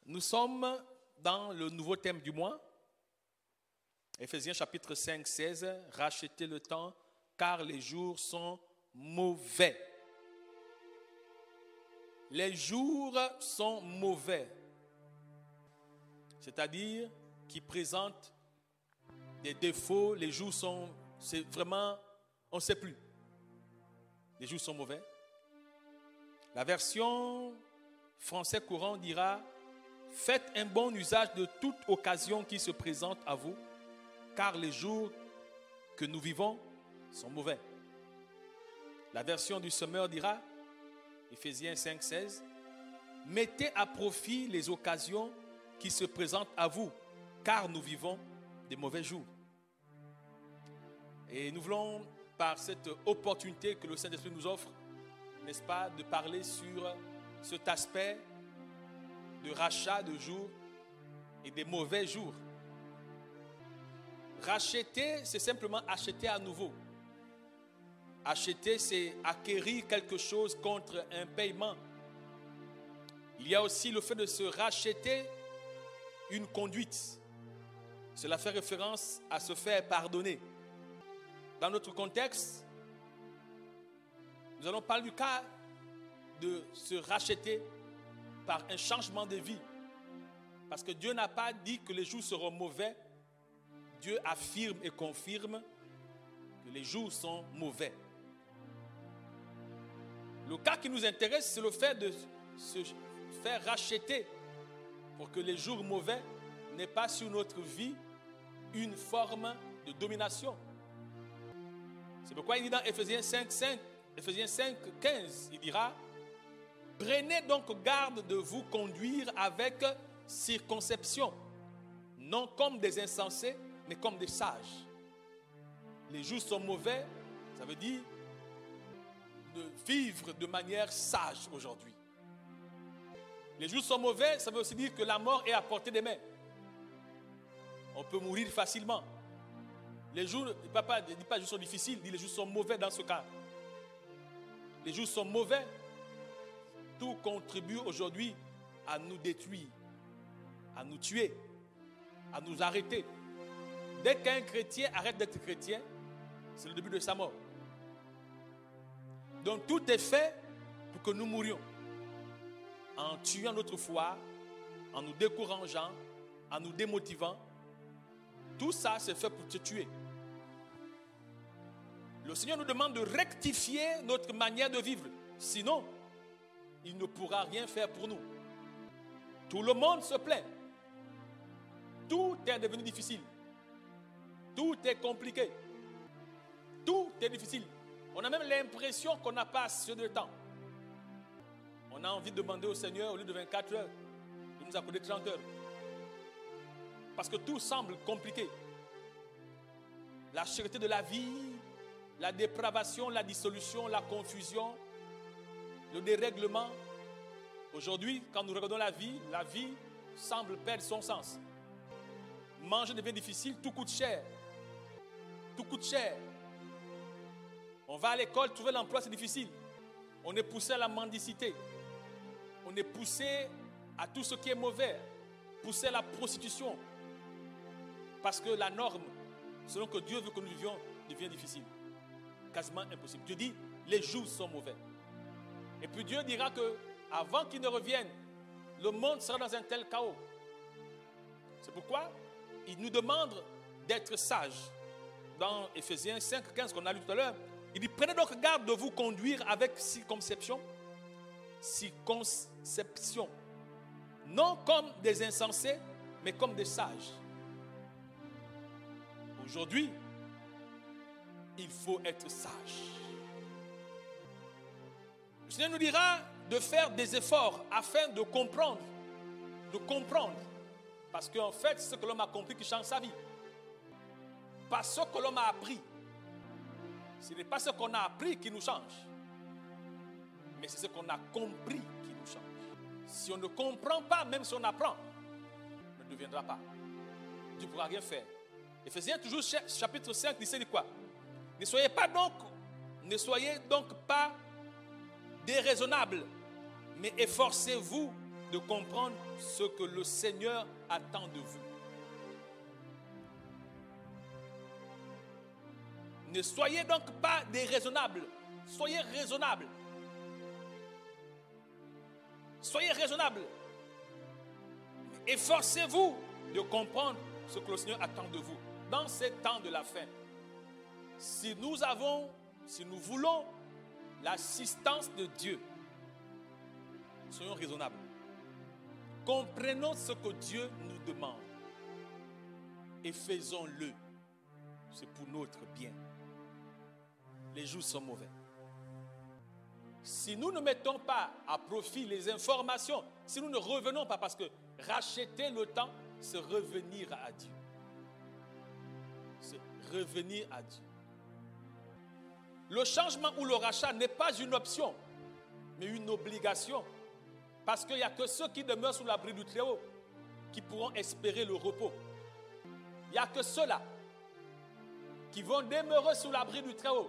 Nous sommes dans le nouveau thème du mois, Éphésiens chapitre 5, 16, rachetez le temps car les jours sont mauvais. Les jours sont mauvais, c'est-à-dire qui présentent des défauts. Les jours sont, c'est vraiment, on ne sait plus. Les jours sont mauvais. La version français courant dira: faites un bon usage de toute occasion qui se présente à vous, car les jours que nous vivons sont mauvais. La version du Semeur dira, Éphésiens 5, 16, mettez à profit les occasions qui se présentent à vous, car nous vivons des mauvais jours. Et nous voulons, par cette opportunité que le Saint-Esprit nous offre, n'est-ce pas, de parler sur cet aspect de rachat de jours et des mauvais jours. Racheter, c'est simplement acheter à nouveau. Acheter, c'est acquérir quelque chose contre un paiement. Il y a aussi le fait de se racheter une conduite. Cela fait référence à se faire pardonner. Dans notre contexte, nous allons parler du cas de se racheter par un changement de vie. Parce que Dieu n'a pas dit que les jours seront mauvais. Dieu affirme et confirme que les jours sont mauvais. Le cas qui nous intéresse, c'est le fait de se faire racheter pour que les jours mauvais n'aient pas sur notre vie une forme de domination. C'est pourquoi il dit dans Éphésiens 5, 15, il dira: prenez donc garde de vous conduire avec circonspect, non comme des insensés, mais comme des sages. Les jours sont mauvais, ça veut dire de vivre de manière sage aujourd'hui. Les jours sont mauvais, ça veut aussi dire que la mort est à portée des mains. On peut mourir facilement. Les jours, il ne dit pas les jours sont difficiles, il dit les jours sont mauvais dans ce cas. Les jours sont mauvais. Tout contribue aujourd'hui à nous détruire, à nous tuer, à nous arrêter. Dès qu'un chrétien arrête d'être chrétien, c'est le début de sa mort. Donc tout est fait pour que nous mourions. En tuant notre foi, en nous décourageant, en nous démotivant. Tout ça, c'est fait pour te tuer. Le Seigneur nous demande de rectifier notre manière de vivre. Sinon, il ne pourra rien faire pour nous. Tout le monde se plaint. Tout est devenu difficile. Tout est compliqué. Tout est difficile. On a même l'impression qu'on n'a pas assez de temps. On a envie de demander au Seigneur, au lieu de 24 heures, de nous accorder 30 heures. Parce que tout semble compliqué. La cherté de la vie, la dépravation, la dissolution, la confusion, le dérèglement. Aujourd'hui, quand nous regardons la vie semble perdre son sens. Manger devient difficile, tout coûte cher. Tout coûte cher. On va à l'école, trouver l'emploi, c'est difficile. On est poussé à la mendicité. On est poussé à tout ce qui est mauvais. Poussé à la prostitution. Parce que la norme, selon que Dieu veut que nous vivions, devient difficile. Quasiment impossible. Dieu dit, les jours sont mauvais. Et puis Dieu dira que, avant qu'il ne revienne, le monde sera dans un tel chaos. C'est pourquoi il nous demande d'être sages. Dans Éphésiens 5, 15 qu'on a lu tout à l'heure, il dit: prenez donc garde de vous conduire avec circonspect, non comme des insensés, mais comme des sages. Aujourd'hui, il faut être sage. Le Seigneur nous dira de faire des efforts afin de comprendre. Parce qu'en fait, c'est ce que l'homme a compris qui change sa vie. Pas ce que l'homme a appris. Ce n'est pas ce qu'on a appris qui nous change. Mais c'est ce qu'on a compris qui nous change. Si on ne comprend pas, même si on apprend, on ne deviendra pas. Dieu ne pourra rien faire. Éphésiens toujours chapitre 5, il dit quoi? Ne soyez donc pas déraisonnables, mais efforcez-vous de comprendre ce que le Seigneur attend de vous. Ne soyez donc pas déraisonnables. Soyez raisonnables. Soyez raisonnables. Efforcez-vous de comprendre ce que le Seigneur attend de vous dans ces temps de la fin. Si nous voulons l'assistance de Dieu, soyons raisonnables. Comprenons ce que Dieu nous demande et faisons-le. C'est pour notre bien. Les jours sont mauvais. Si nous ne mettons pas à profit les informations, si nous ne revenons pas, parce que racheter le temps, c'est revenir à Dieu. C'est revenir à Dieu. Le changement ou le rachat n'est pas une option, mais une obligation. Parce qu'il n'y a que ceux qui demeurent sous l'abri du Très-Haut qui pourront espérer le repos. Il n'y a que ceux-là qui vont demeurer sous l'abri du Très-Haut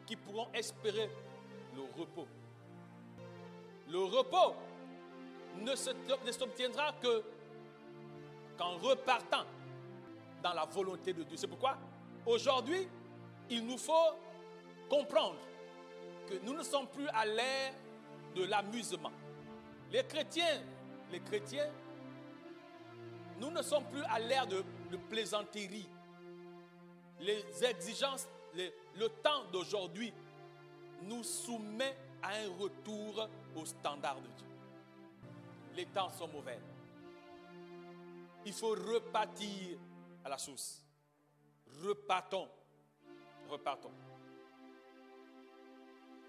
qui pourront espérer le repos. Le repos ne s'obtiendra qu'en repartant dans la volonté de Dieu. C'est pourquoi aujourd'hui, il nous faut comprendre que nous ne sommes plus à l'ère de l'amusement. Les chrétiens, nous ne sommes plus à l'ère de plaisanterie. Les exigences, le temps d'aujourd'hui nous soumet à un retour au standard de Dieu. Les temps sont mauvais. Il faut repartir à la source. Repartons.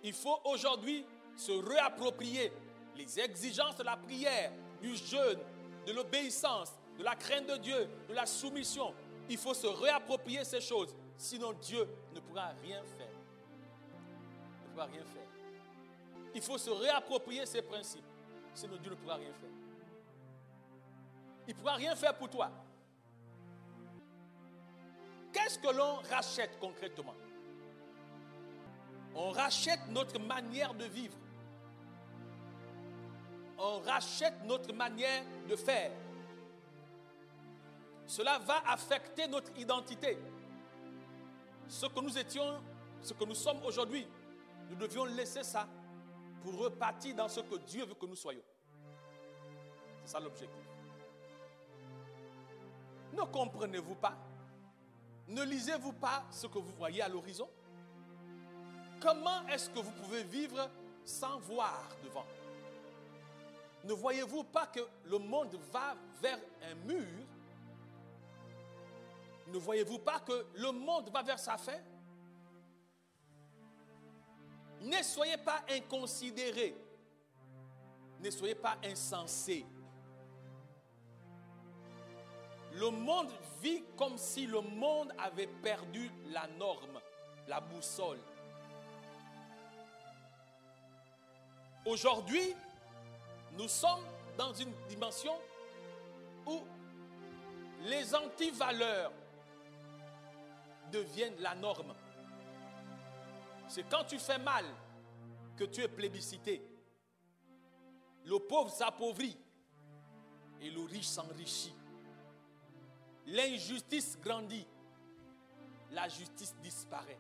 Il faut aujourd'hui se réapproprier les exigences de la prière, du jeûne, de l'obéissance, de la crainte de Dieu, de la soumission. Il faut se réapproprier ces choses. Sinon, Dieu ne pourra rien faire. Il ne pourra rien faire. Il faut se réapproprier ces principes. Sinon, Dieu ne pourra rien faire. Il ne pourra rien faire pour toi. Qu'est-ce que l'on rachète concrètement? On rachète notre manière de vivre. On rachète notre manière de faire. Cela va affecter notre identité. Ce que nous étions, ce que nous sommes aujourd'hui, nous devions laisser ça pour repartir dans ce que Dieu veut que nous soyons. C'est ça l'objectif. Ne comprenez-vous pas? Ne lisez-vous pas ce que vous voyez à l'horizon? Comment est-ce que vous pouvez vivre sans voir devant? Ne voyez-vous pas que le monde va vers un mur? Ne voyez-vous pas que le monde va vers sa fin? Ne soyez pas inconsidérés. Ne soyez pas insensés. Le monde vit comme si le monde avait perdu la norme, la boussole. Aujourd'hui, nous sommes dans une dimension où les antivaleurs deviennent la norme. C'est quand tu fais mal que tu es plébiscité. Le pauvre s'appauvrit et le riche s'enrichit. L'injustice grandit, la justice disparaît.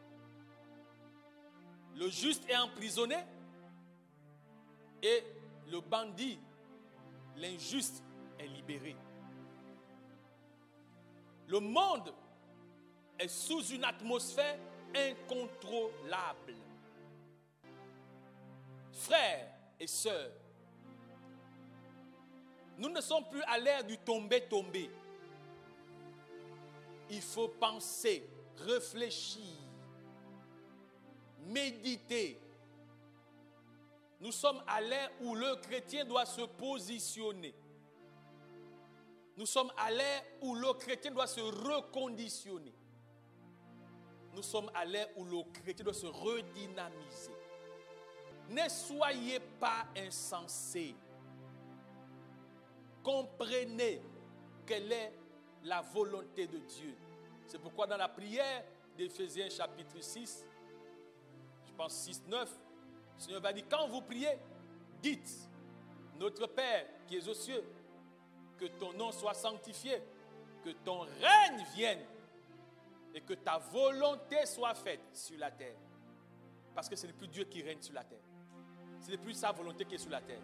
Le juste est emprisonné et le bandit, l'injuste, est libéré. Le monde est sous une atmosphère incontrôlable. Frères et sœurs, nous ne sommes plus à l'ère du tomber-tomber. Il faut penser, réfléchir, méditer. Nous sommes à l'ère où le chrétien doit se positionner. Nous sommes à l'ère où le chrétien doit se reconditionner. Nous sommes à l'ère où le chrétien doit se redynamiser. Ne soyez pas insensés. Comprenez quelle est la volonté de Dieu. C'est pourquoi dans la prière d'Éphésiens chapitre 6, je pense 6, 9, le Seigneur va dire, quand vous priez, dites, Notre Père qui es aux cieux, que ton nom soit sanctifié, que ton règne vienne et que ta volonté soit faite sur la terre. Parce que ce n'est plus Dieu qui règne sur la terre. Ce n'est plus sa volonté qui est sur la terre.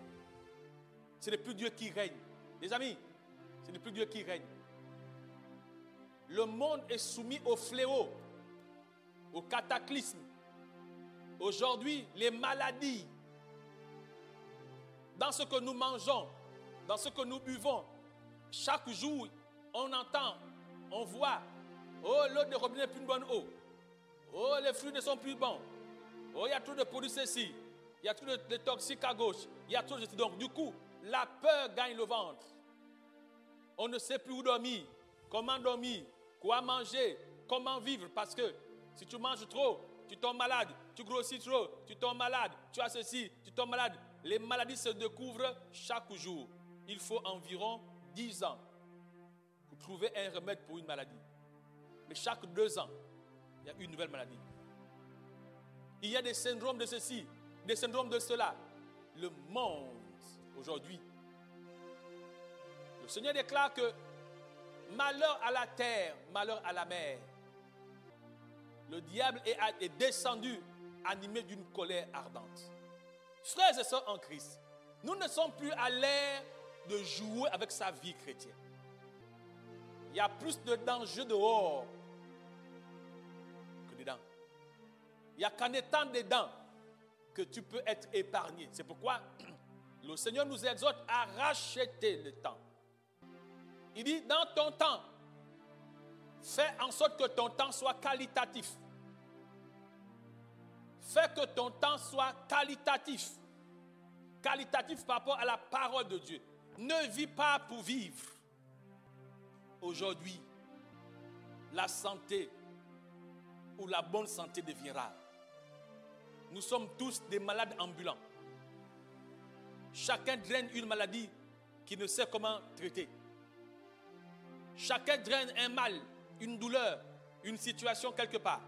Ce n'est plus Dieu qui règne. Les amis, ce n'est plus Dieu qui règne. Le monde est soumis au fléau, au cataclysme. Aujourd'hui, les maladies, dans ce que nous mangeons, dans ce que nous buvons, chaque jour, on entend, on voit, oh, l'eau de robinet n'est plus une bonne eau. Oh, les fruits ne sont plus bons. Oh, il y a trop de produits ceci. Il y a trop de toxiques à gauche. Il y a trop de... Donc, du coup, la peur gagne le ventre. On ne sait plus où dormir, comment dormir, quoi manger, comment vivre. Parce que si tu manges trop, tu tombes malade. Tu grossis trop, tu tombes malade. Tu as ceci, tu tombes malade. Les maladies se découvrent chaque jour. Il faut environ 10 ans pour trouver un remède pour une maladie. Mais chaque 2 ans, il y a une nouvelle maladie. Il y a des syndromes de ceci, des syndromes de cela. Le monde, aujourd'hui, le Seigneur déclare que malheur à la terre, malheur à la mer. Le diable est descendu, animé d'une colère ardente. Frères et sœurs en Christ, nous ne sommes plus à l'ère de jouer avec sa vie chrétienne. Il y a plus de dangers dehors que dedans. Il n'y a qu'en étant dedans que tu peux être épargné. C'est pourquoi le Seigneur nous exhorte à racheter le temps. Il dit, dans ton temps, fais en sorte que ton temps soit qualitatif. Fais que ton temps soit qualitatif. Qualitatif par rapport à la parole de Dieu. Ne vis pas pour vivre. Aujourd'hui, la santé ou la bonne santé devient rare. Nous sommes tous des malades ambulants. Chacun draine une maladie qu'il ne sait comment traiter. Chacun draine un mal, une douleur, une situation quelque part.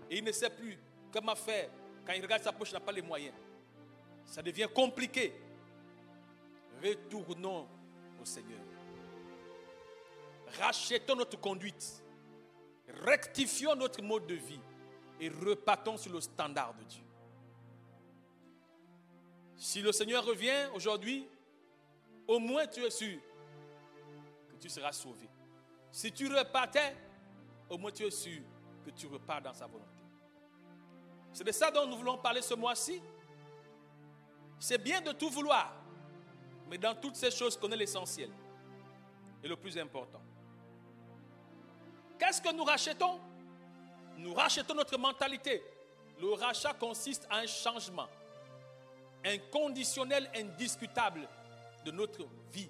Et il ne sait plus comment faire. Quand il regarde sa poche, il n'a pas les moyens. Ça devient compliqué. Retournons au Seigneur. Rachetons notre conduite. Rectifions notre mode de vie. Et repartons sur le standard de Dieu. Si le Seigneur revient aujourd'hui, au moins tu es sûr que tu seras sauvé. Si tu repartais, au moins tu es sûr que tu repars dans sa volonté. C'est de ça dont nous voulons parler ce mois-ci. C'est bien de tout vouloir, mais dans toutes ces choses, connais l'essentiel et le plus important. Qu'est-ce que nous rachetons? Nous rachetons notre mentalité. Le rachat consiste à un changement inconditionnel, indiscutable de notre vie.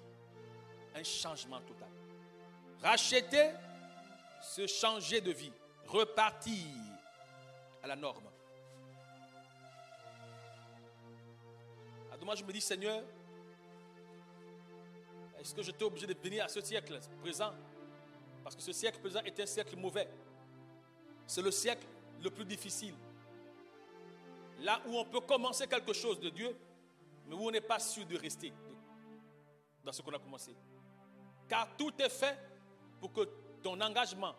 Un changement total. Racheter, se changer de vie. Repartir à la norme. Alors moi je me dis, Seigneur, est-ce que j'étais obligé de venir à ce siècle présent? Parce que ce siècle présent est un siècle mauvais. C'est le siècle le plus difficile. Là où on peut commencer quelque chose de Dieu, mais où on n'est pas sûr de rester dans ce qu'on a commencé. Car tout est fait pour que ton engagement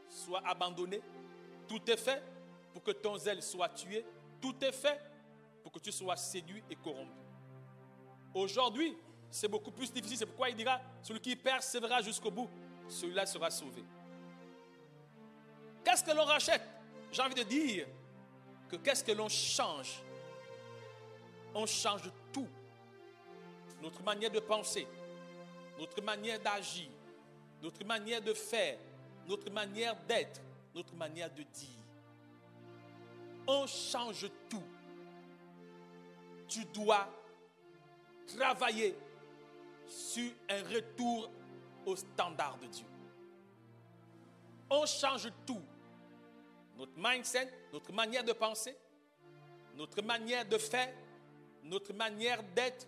soit abandonné. Tout est fait pour que ton zèle soit tué. Tout est fait pour que tu sois séduit et corrompu. Aujourd'hui, c'est beaucoup plus difficile. C'est pourquoi il dira, celui qui persévérera jusqu'au bout, celui-là sera sauvé. Qu'est-ce que l'on rachète? J'ai envie de dire que qu'est-ce que l'on change? On change tout. Notre manière de penser, notre manière d'agir, notre manière de faire, notre manière d'être, notre manière de dire. On change tout. Tu dois travailler sur un retour au standard de Dieu. On change tout. Notre mindset, notre manière de penser, notre manière de faire, notre manière d'être,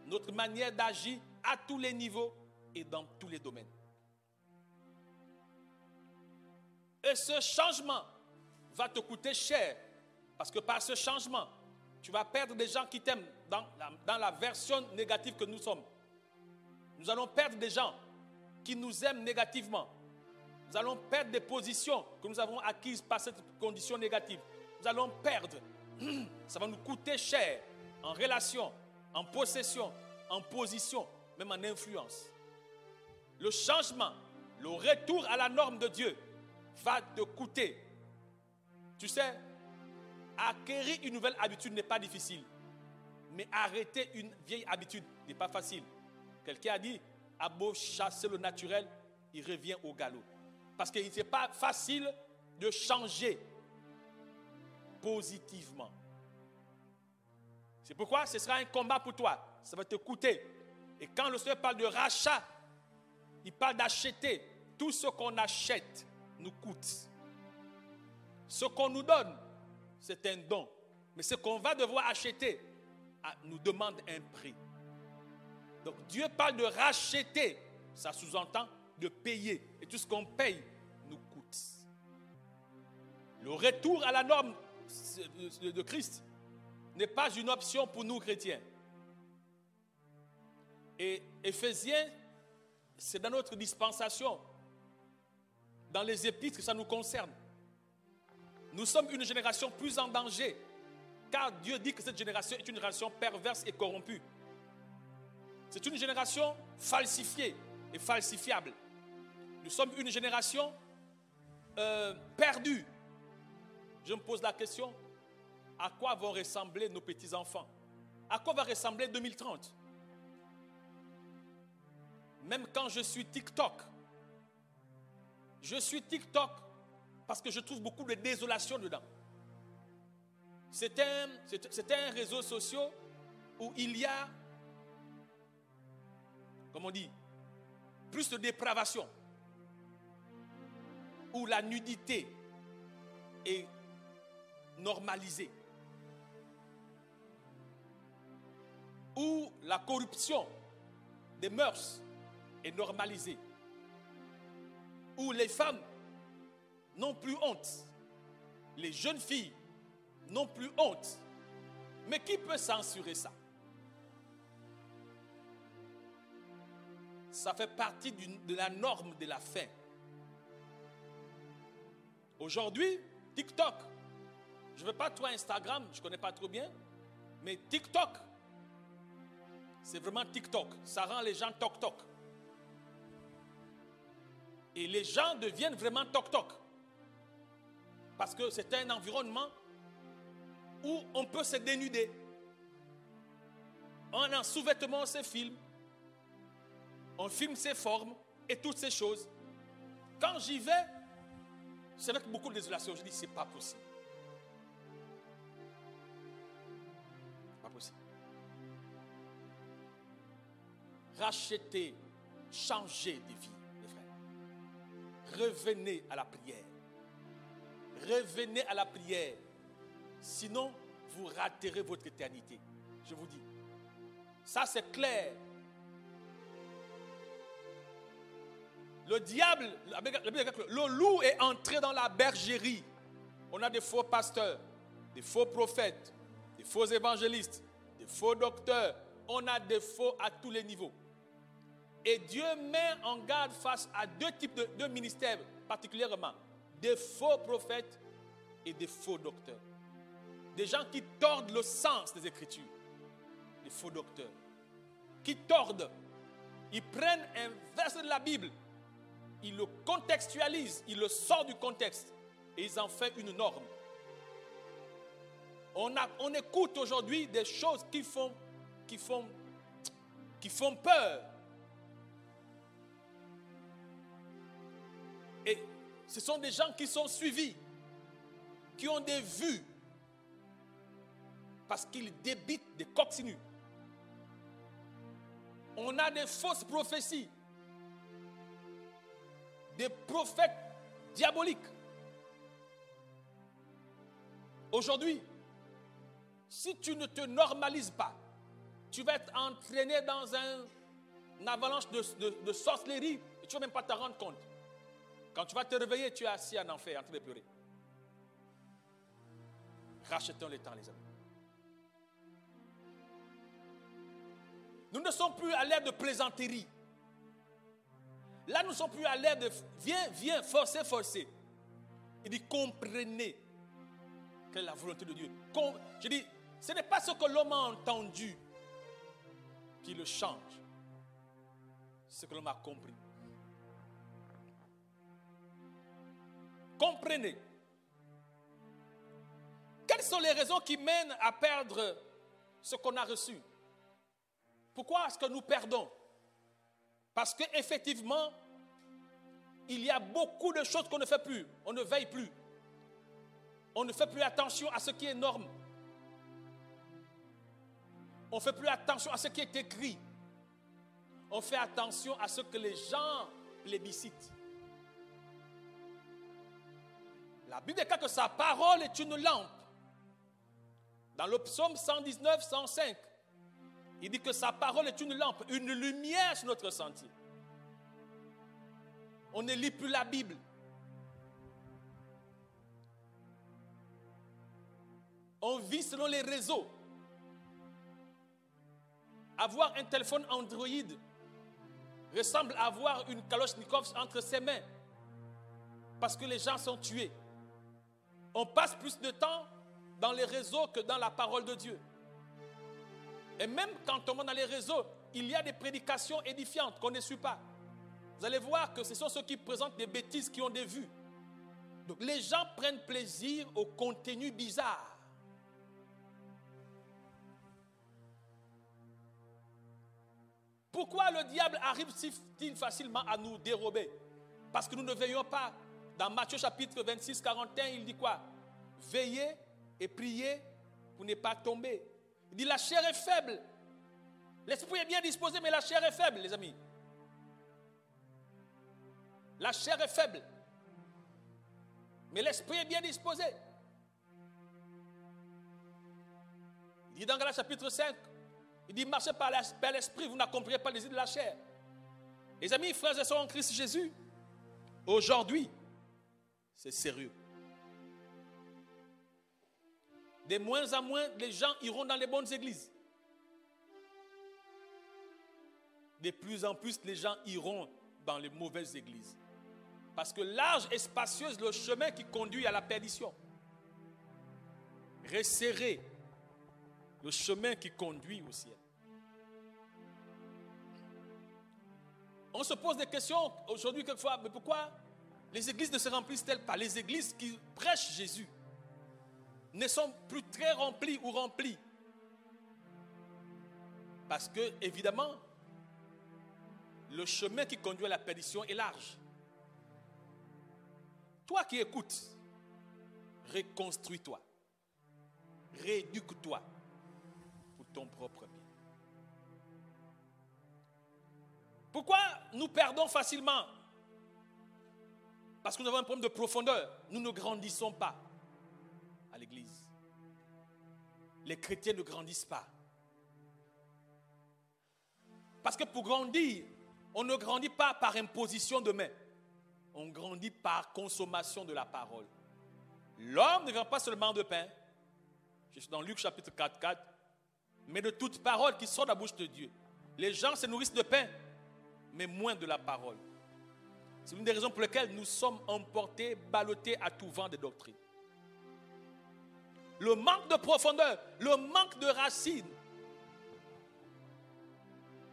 notre manière d'agir à tous les niveaux et dans tous les domaines. Et ce changement va te coûter cher parce que par ce changement, tu vas perdre des gens qui t'aiment dans la version négative que nous sommes. Nous allons perdre des gens qui nous aiment négativement. Nous allons perdre des positions que nous avons acquises par cette condition négative. Nous allons perdre. Ça va nous coûter cher en relation, en possession, en position, même en influence. Le changement, le retour à la norme de Dieu va te coûter. Tu sais, acquérir une nouvelle habitude n'est pas difficile. Mais arrêter une vieille habitude n'est pas facile. Quelqu'un a dit, à beau chasser le naturel, il revient au galop. Parce que ce n'est pas facile de changer positivement. C'est pourquoi ce sera un combat pour toi. Ça va te coûter. Et quand le Seigneur parle de rachat, il parle d'acheter. Tout ce qu'on achète nous coûte. Ce qu'on nous donne, c'est un don. Mais ce qu'on va devoir acheter nous demande un prix. Donc Dieu parle de racheter. Ça sous-entend de payer. Et tout ce qu'on paye nous coûte. Le retour à la norme de Christ n'est pas une option pour nous chrétiens. Et Éphésiens, c'est dans notre dispensation, dans les épîtres que ça nous concerne. Nous sommes une génération plus en danger, car Dieu dit que cette génération est une génération perverse et corrompue. C'est une génération falsifiée et falsifiable. Nous sommes une génération perdue. Je me pose la question, à quoi vont ressembler nos petits-enfants? À quoi va ressembler 2030? Même quand je suis TikTok parce que je trouve beaucoup de désolation dedans. C'est un réseau social où il y a, comme on dit, plus de dépravation, où la nudité est normalisée, où la corruption des mœurs est normalisée, où les femmes n'ont plus honte, les jeunes filles n'ont plus honte. Mais qui peut censurer ça? Ça fait partie de la norme de la fin. Aujourd'hui, TikTok, je ne veux pas trop Instagram, je ne connais pas trop bien, mais TikTok, c'est vraiment TikTok. Ça rend les gens toc-toc. Et les gens deviennent vraiment toc-toc. Parce que c'est un environnement où on peut se dénuder. On en sous-vêtements, on se filme. On filme ses formes et toutes ces choses. Quand j'y vais, c'est avec beaucoup de désolation. Je dis, c'est pas possible. Pas possible. Racheter, changer de vie, les frères. Revenez à la prière. Revenez à la prière. Sinon, vous raterez votre éternité. Je vous dis. Ça, c'est clair. Le diable, le loup est entré dans la bergerie. On a des faux pasteurs, des faux prophètes, des faux évangélistes, des faux docteurs. On a des faux à tous les niveaux. Et Dieu met en garde face à deux types de ministères particulièrement. Des faux prophètes et des faux docteurs. Des gens qui tordent le sens des Écritures. Des faux docteurs. Qui tordent. Ils prennent un verset de la Bible. Ils le contextualisent. Ils le sortent du contexte. Et ils en font une norme. On écoute aujourd'hui des choses qui font peur. Et ce sont des gens qui sont suivis, qui ont des vues, parce qu'ils débitent des coccinelles. On a des fausses prophéties, des prophètes diaboliques. Aujourd'hui, si tu ne te normalises pas, tu vas être entraîné dans une avalanche de sorcellerie et tu ne vas même pas te rendre compte. Quand tu vas te réveiller, tu es assis en enfer en train de pleurer. Rachetons le temps, les amis. Nous ne sommes plus à l'ère de plaisanterie. Là, nous ne sommes plus à l'ère de viens, forcez. Il dit comprenez quelle est la volonté de Dieu. Je dis, ce n'est pas ce que l'homme a entendu qui le change. C'est ce que l'homme a compris. Comprenez. Quelles sont les raisons qui mènent à perdre ce qu'on a reçu? Pourquoi est-ce que nous perdons? Parce qu'effectivement, il y a beaucoup de choses qu'on ne fait plus. On ne veille plus. On ne fait plus attention à ce qui est norme. On ne fait plus attention à ce qui est écrit. On fait attention à ce que les gens plébiscitent. La Bible déclare que sa parole est une lampe. Dans le psaume 119, 105, il dit que sa parole est une lampe, une lumière sur notre sentier. On ne lit plus la Bible. On vit selon les réseaux. Avoir un téléphone Android ressemble à avoir une Kalachnikov entre ses mains. Parce que les gens sont tués. On passe plus de temps dans les réseaux que dans la parole de Dieu. Et même quand on va dans les réseaux, il y a des prédications édifiantes qu'on ne suit pas. Vous allez voir que ce sont ceux qui présentent des bêtises qui ont des vues. Donc les gens prennent plaisir au contenu bizarre. Pourquoi le diable arrive-t-il facilement à nous dérober? Parce que nous ne veillons pas. Dans Matthieu chapitre 26, 41, il dit quoi? Veillez et priez pour ne pas tomber. Il dit la chair est faible. L'esprit est bien disposé, mais la chair est faible, les amis. La chair est faible. Mais l'esprit est bien disposé. Il dit dans Galates chapitre 5, il dit marchez par l'esprit, vous n'accomplirez pas les désirs de la chair. Les amis, frères et sœurs en Christ Jésus, aujourd'hui, c'est sérieux. De moins en moins, les gens iront dans les bonnes églises. De plus en plus, les gens iront dans les mauvaises églises. Parce que large et spacieuse le chemin qui conduit à la perdition. Resserrez le chemin qui conduit au ciel. On se pose des questions aujourd'hui quelquefois, mais pourquoi les églises ne se remplissent-elles pas? Les églises qui prêchent Jésus ne sont plus très remplies ou remplies. Parce que, évidemment, le chemin qui conduit à la perdition est large. Toi qui écoutes, reconstruis-toi. Rééduque-toi pour ton propre bien. Pourquoi nous perdons facilement? Parce que nous avons un problème de profondeur. Nous ne grandissons pas à l'église. Les chrétiens ne grandissent pas. Parce que pour grandir, on ne grandit pas par imposition de main. On grandit par consommation de la parole. L'homme ne vient pas seulement de pain. Je suis dans Luc chapitre 4, 4. Mais de toute parole qui sort de la bouche de Dieu. Les gens se nourrissent de pain, mais moins de la parole. C'est l'une des raisons pour lesquelles nous sommes emportés, ballottés à tout vent de doctrine. Le manque de profondeur, le manque de racines.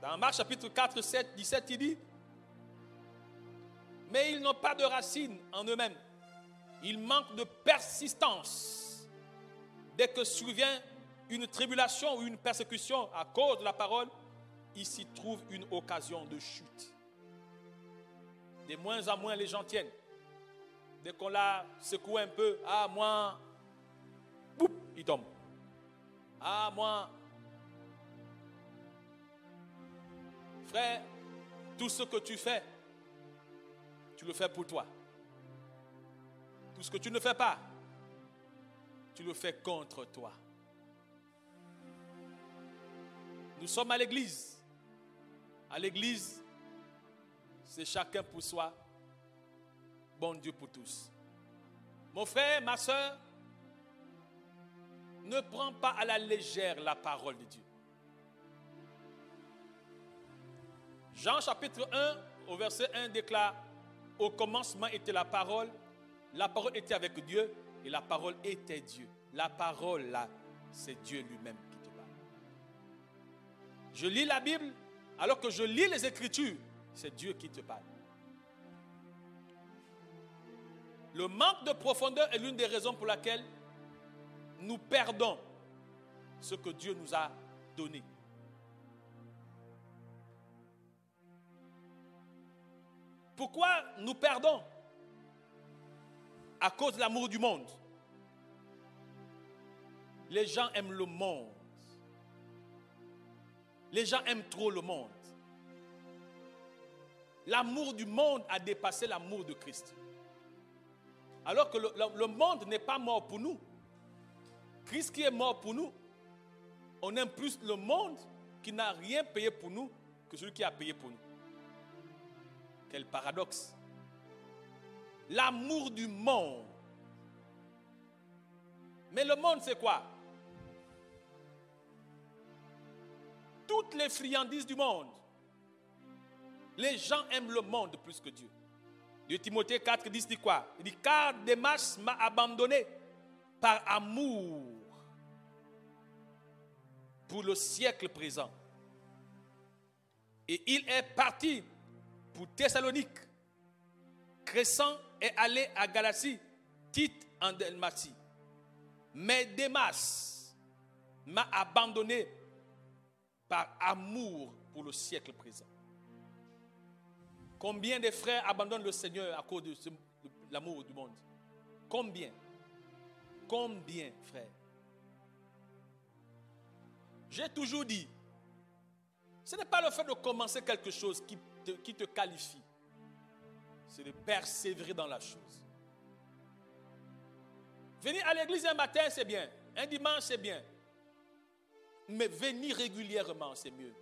Dans Marc chapitre 4, 7, 17, il dit: mais ils n'ont pas de racines en eux-mêmes. Ils manquent de persistance. Dès que survient une tribulation ou une persécution à cause de la parole, il s'y trouve une occasion de chute. De moins en moins, les gens tiennent. Dès qu'on la secoue un peu, ah moi, boum, il tombe. Ah moi, frère, tout ce que tu fais, tu le fais pour toi. Tout ce que tu ne fais pas, tu le fais contre toi. Nous sommes à l'église. À l'église, c'est chacun pour soi. Bon Dieu pour tous. Mon frère, ma soeur, ne prends pas à la légère la parole de Dieu. Jean chapitre 1, au verset 1 déclare, au commencement était la parole était avec Dieu et la parole était Dieu. La parole là, c'est Dieu lui-même qui te parle. Je lis la Bible, alors que je lis les Écritures, c'est Dieu qui te parle. Le manque de profondeur est l'une des raisons pour laquelle nous perdons ce que Dieu nous a donné. Pourquoi nous perdons? À cause de l'amour du monde. Les gens aiment le monde. Les gens aiment trop le monde. L'amour du monde a dépassé l'amour de Christ. Alors que le monde n'est pas mort pour nous. Christ qui est mort pour nous, on aime plus le monde qui n'a rien payé pour nous que celui qui a payé pour nous. Quel paradoxe. L'amour du monde. Mais le monde, c'est quoi? Toutes les friandises du monde. Les gens aiment le monde plus que Dieu. 2 Timothée 4, 10 dit quoi? Il dit, car Démas m'a abandonné par amour pour le siècle présent. Et il est parti pour Thessalonique. Crescent est allé à Galatie, Tite en Dalmatie. Mais Démas m'a abandonné par amour pour le siècle présent. Combien de frères abandonnent le Seigneur à cause de l'amour du monde? Combien? Combien, frères? J'ai toujours dit, ce n'est pas le fait de commencer quelque chose qui te qualifie. C'est de persévérer dans la chose. Venir à l'église un matin, c'est bien. Un dimanche, c'est bien. Mais venir régulièrement, c'est mieux.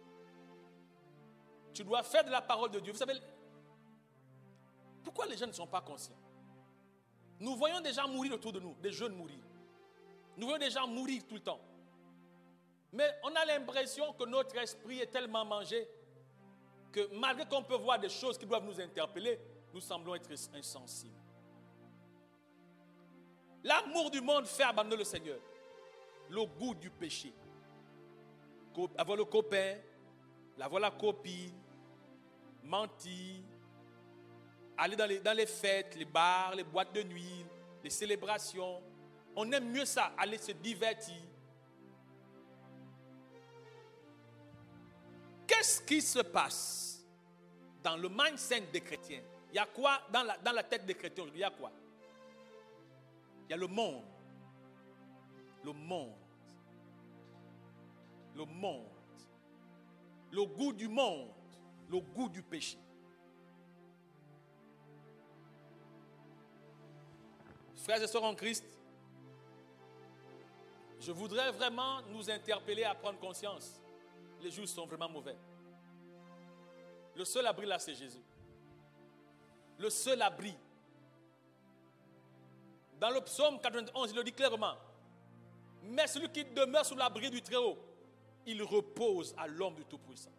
Tu dois faire de la parole de Dieu. Vous savez, pourquoi les gens ne sont pas conscients? Nous voyons des gens mourir autour de nous, des jeunes mourir. Nous voyons des gens mourir tout le temps. Mais on a l'impression que notre esprit est tellement mangé que malgré qu'on peut voir des choses qui doivent nous interpeller, nous semblons être insensibles. L'amour du monde fait abandonner le Seigneur. Le goût du péché. Avoir le copain, avoir la copine, mentir, aller dans les fêtes, les bars, les boîtes de nuit, les célébrations. On aime mieux ça, aller se divertir. Qu'est-ce qui se passe dans le mindset des chrétiens? Il y a quoi dans la tête des chrétiens aujourd'hui? Il y a quoi? Il y a le monde. Le monde. Le monde. Le goût du monde. Le goût du péché. Frères et sœurs en Christ, je voudrais vraiment nous interpeller à prendre conscience. Les jours sont vraiment mauvais. Le seul abri là, c'est Jésus. Le seul abri. Dans le psaume 91, il le dit clairement. Mais celui qui demeure sous l'abri du Très-Haut, il repose à l'ombre du Tout-Puissant.